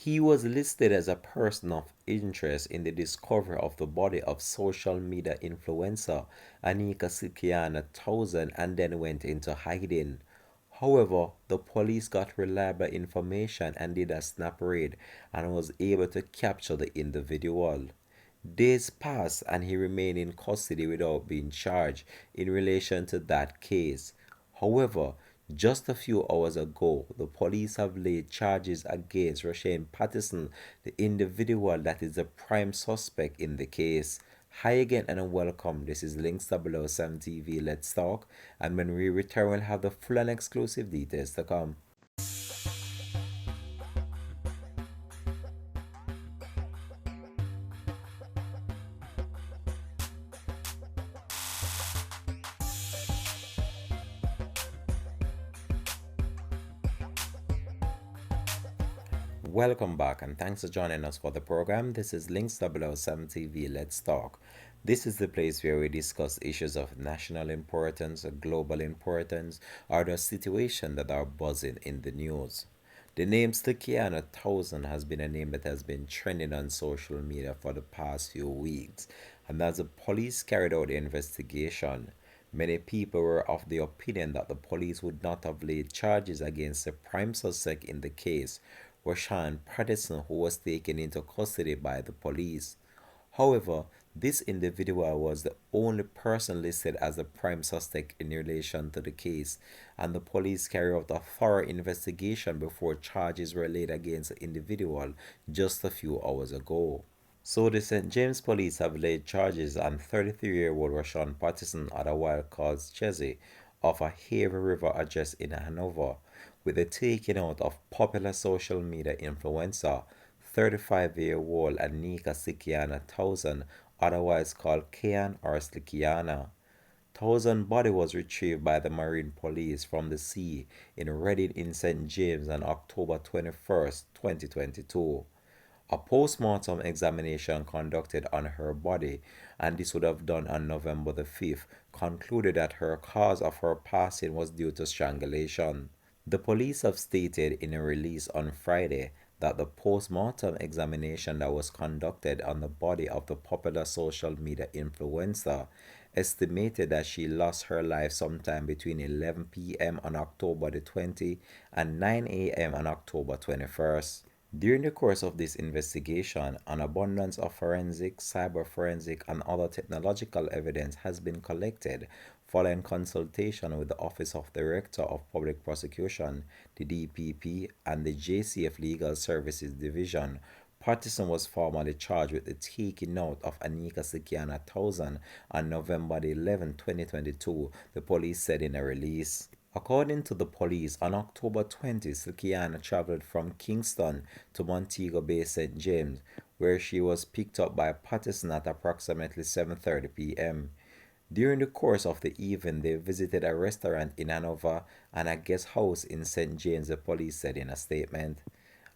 He was listed as a person of interest in the discovery of the body of social media influencer Aneka Townsend and then went into hiding. However, the police got reliable information and did a snap raid and was able to capture the individual. Days passed and he remained in custody without being charged in relation to that case. However, just a few hours ago, the police have laid charges against Rushawn Patterson, the individual that is the prime suspect in the case. Hi again and welcome. This is Links 007 TV. Let's talk. And when we return, we'll have the full and exclusive details to come. Welcome back and thanks for joining us for the program. This is Links 007 TV. Let's talk. This is the place where we discuss issues of national importance, global importance, or the situation that are buzzing in the news. The name Slickianna Townsend has been a name that has been trending on social media for the past few weeks, and as the police carried out the investigation, many people were of the opinion that the police would not have laid charges against the prime suspect in the case, Rushawn Patterson, who was taken into custody by the police. However, this individual was the only person listed as the prime suspect in relation to the case, and the police carried out a thorough investigation before charges were laid against the individual just a few hours ago. So the St. James police have laid charges on 33-year-old Rushawn Patterson, otherwise called Chezzy, of a Haver River address in Hanover, with the taking out of popular social media influencer 35-year-old Aneka Slickianna Townsend, otherwise called Kayan or Slickianna. Townsend's body was retrieved by the Marine Police from the sea in Reading in St. James on October 21st, 2022. A post-mortem examination conducted on her body, and this would have done on November the 5th, concluded that her cause of her passing was due to strangulation. The police have stated in a release on Friday that the post-mortem examination that was conducted on the body of the popular social media influencer estimated that she lost her life sometime between 11 p.m. on October the 20th and 9 a.m. on October 21st. During the course of this investigation, an abundance of forensic, cyber forensic, and other technological evidence has been collected following consultation with the Office of Director of Public Prosecution, the DPP, and the JCF Legal Services Division. Patterson was formally charged with the taking out of Aneka Slickianna Townsend on November 11, 2022, the police said in a release. According to the police, on October 20, Slickianna traveled from Kingston to Montego Bay, St. James, where she was picked up by Patterson at approximately 7:30 p.m. During the course of the evening, they visited a restaurant in Hanover and a guest house in St. James, the police said in a statement.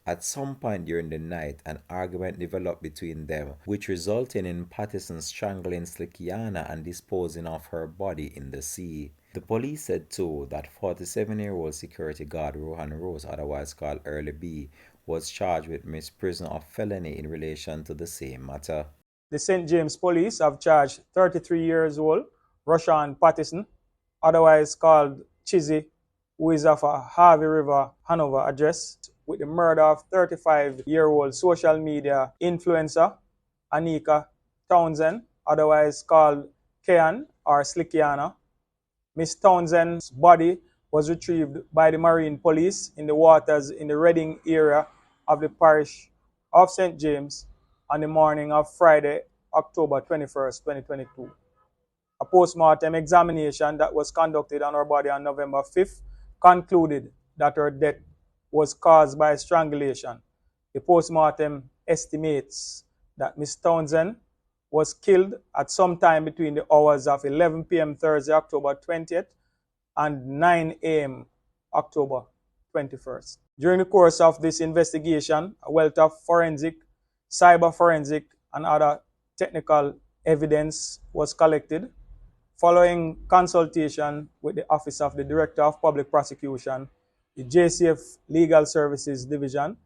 At some point during the night, an argument developed between them, which resulted in Patterson strangling Slickianna and disposing of her body in the sea. The police said too that 47-year-old security guard Rohan Rose, otherwise called Early B, was charged with misprision of felony in relation to the same matter. The St. James Police have charged 33 years old Rushawn Patterson, otherwise called Chizzy, who is of a Harvey River, Hanover address, with the murder of 35-year-old social media influencer Aneka Townsend, otherwise called Kayan or Slickianna. Miss Townsend's body was retrieved by the Marine Police in the waters in the Reading area of the parish of St. James on the morning of Friday, October 21st, 2022. A post-mortem examination that was conducted on her body on November 5th concluded that her death was caused by strangulation. The post-mortem estimates that Miss Townsend was killed at some time between the hours of 11 p.m. Thursday, October 20th and 9 a.m. October 21st. During the course of this investigation, a wealth of forensic, cyber forensic, and other technical evidence was collected. Following consultation with the Office of the Director of Public Prosecution, the JCF Legal Services Division,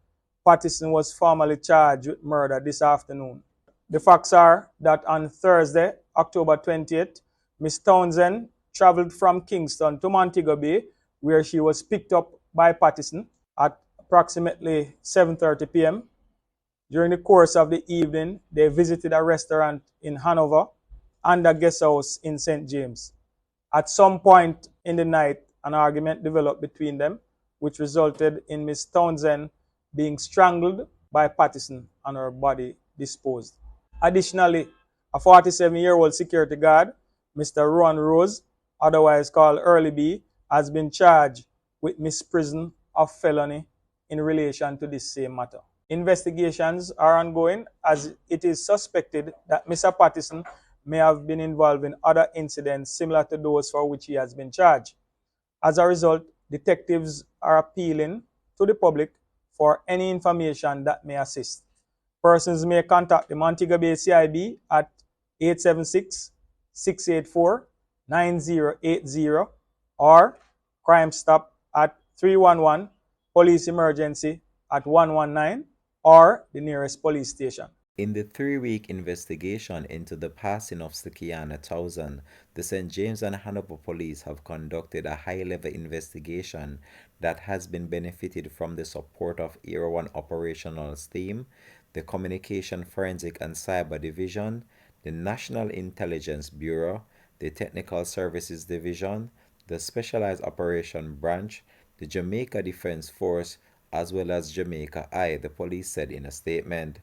Patterson was formally charged with murder this afternoon. The facts are that on Thursday, October 20th, Miss Townsend traveled from Kingston to Montego Bay, where she was picked up by Patterson at approximately 7:30 p.m. During the course of the evening, they visited a restaurant in Hanover and a guest house in St. James. At some point in the night, an argument developed between them, which resulted in Miss Townsend being strangled by Patterson and her body disposed. Additionally, a 47-year-old security guard, Mr. Rowan Rose, otherwise called Early B, has been charged with misprision of felony in relation to this same matter. Investigations are ongoing as it is suspected that Mr. Patterson may have been involved in other incidents similar to those for which he has been charged. As a result, detectives are appealing to the public for any information that may assist. Persons may contact the Montego Bay CIB at 876-684-9080 or Crime Stop at 311, Police Emergency at 119, or the nearest police station. In the 3-week investigation into the passing of Slickianna Townsend, the St. James and Hanover Police have conducted a high-level investigation that has been benefited from the support of Era 1 Operational Team, the Communication Forensic and Cyber Division, the National Intelligence Bureau, the Technical Services Division, the Specialized Operation Branch, the Jamaica Defense Force, as well as Jamaica Eye, the police said in a statement.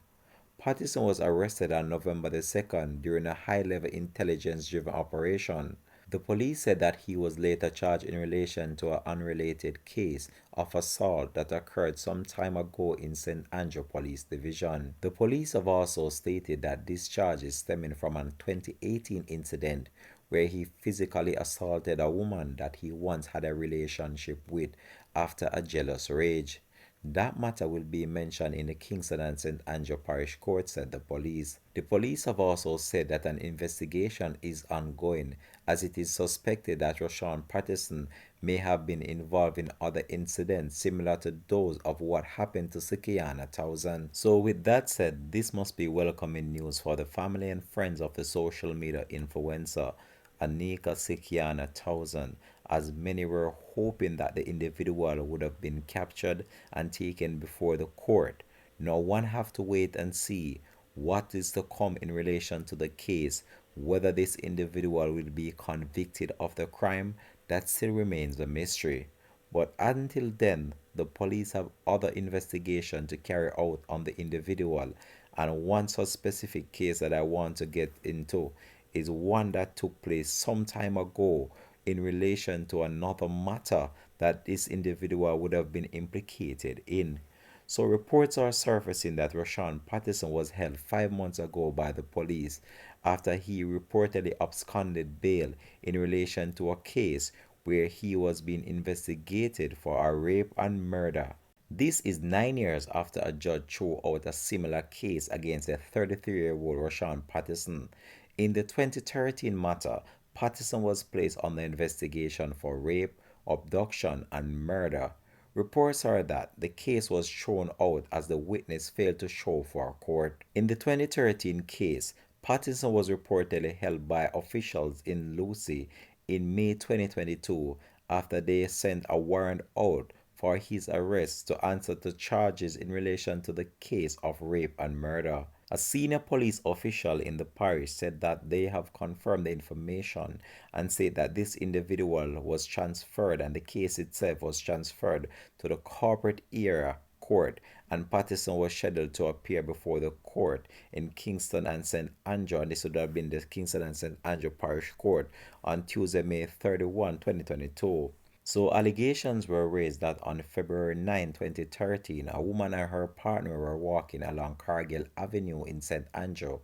Patterson was arrested on November the 2nd during a high-level intelligence-driven operation. The police said that he was later charged in relation to an unrelated case of assault that occurred some time ago in St. Andrew Police Division. The police have also stated that this charge is stemming from a 2018 incident where he physically assaulted a woman that he once had a relationship with after a jealous rage. That matter will be mentioned in the Kingston and St. Andrew Parish Court, said the police. The police have also said that an investigation is ongoing as it is suspected that Rushawn Patterson may have been involved in other incidents similar to those of what happened to Slickianna Townsend. So with that said, this must be welcoming news for the family and friends of the social media influencer Aneka Slickianna Townsend, as many were hoping that the individual would have been captured and taken before the court. Now one have to wait and see what is to come in relation to the case, whether this individual will be convicted of the crime. That still remains a mystery. But until then, the police have other investigation to carry out on the individual, and one such specific case that I want to get into is one that took place some time ago in relation to another matter that this individual would have been implicated in. So reports are surfacing that Rushawn Patterson was held 5 months ago by the police after he reportedly absconded bail in relation to a case where he was being investigated for a rape and murder. This is 9 years after a judge threw out a similar case against a 33-year-old Rushawn Patterson. In the 2013 matter, Patterson was placed under investigation for rape, abduction, and murder. Reports are that the case was thrown out as the witness failed to show for court. In the 2013 case, Patterson was reportedly held by officials in Lucy in May 2022 after they sent a warrant out for his arrest to answer to charges in relation to the case of rape and murder. A senior police official in the parish said that they have confirmed the information and said that this individual was transferred and the case itself was transferred to the corporate area court, and Patterson was scheduled to appear before the court in Kingston and St. Andrew, and this would have been the Kingston and St. Andrew Parish Court on Tuesday, May 31, 2022. So allegations were raised that on February 9, 2013, a woman and her partner were walking along Cargill Avenue in St. Andrew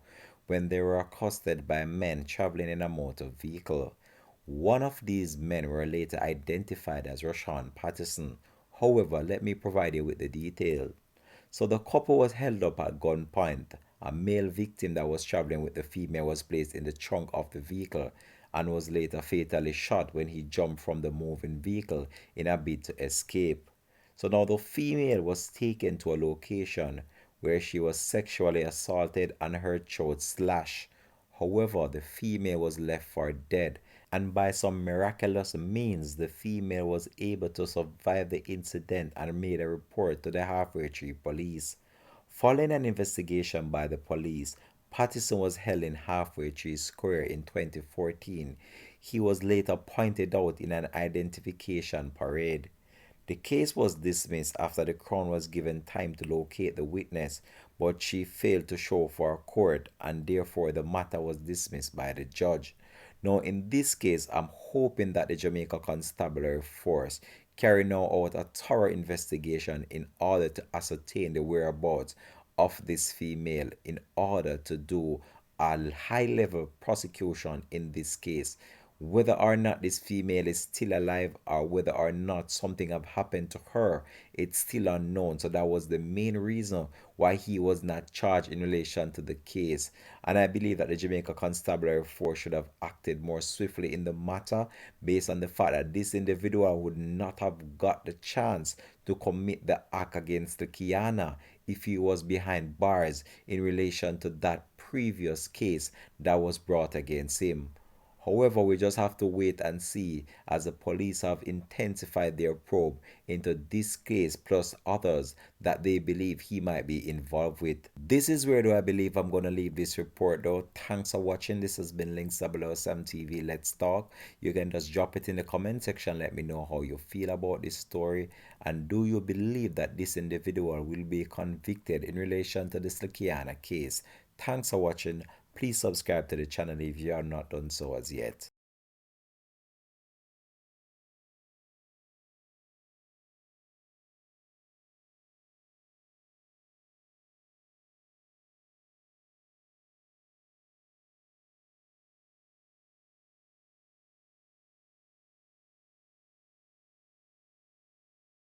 when they were accosted by men traveling in a motor vehicle. One of these men were later identified as Rushawn Patterson. However, let me provide you with the details. So the couple was held up at gunpoint. A male victim that was traveling with the female was placed in the trunk of the vehicle and was later fatally shot when he jumped from the moving vehicle in a bid to escape. So now the female was taken to a location where she was sexually assaulted and her throat slashed. However, the female was left for dead, and by some miraculous means, the female was able to survive the incident and made a report to the Halfway Tree police. Following an investigation by the police, Patterson was held in Halfway Tree Square in 2014. He was later pointed out in an identification parade. The case was dismissed after the Crown was given time to locate the witness, but she failed to show for a court, and therefore the matter was dismissed by the judge. Now, in this case, I'm hoping that the Jamaica Constabulary Force carry now out a thorough investigation in order to ascertain the whereabouts of this female in order to do a high level prosecution in this case. Whether or not this female is still alive or whether or not something have happened to her, it's still unknown. So that was the main reason why he was not charged in relation to the case. And I believe that the Jamaica Constabulary Force should have acted more swiftly in the matter, based on the fact that this individual would not have got the chance to commit the act against the Kiana if he was behind bars in relation to that previous case that was brought against him. However, we just have to wait and see as the police have intensified their probe into this case plus others that they believe he might be involved with. This is where do I believe I'm going to leave this report though. Thanks for watching. This has been Links 007 TV. Let's talk. You can just drop it in the comment section. Let me know how you feel about this story. And do you believe that this individual will be convicted in relation to the Slickianna case? Thanks for watching. Please subscribe to the channel if you are not done so as yet.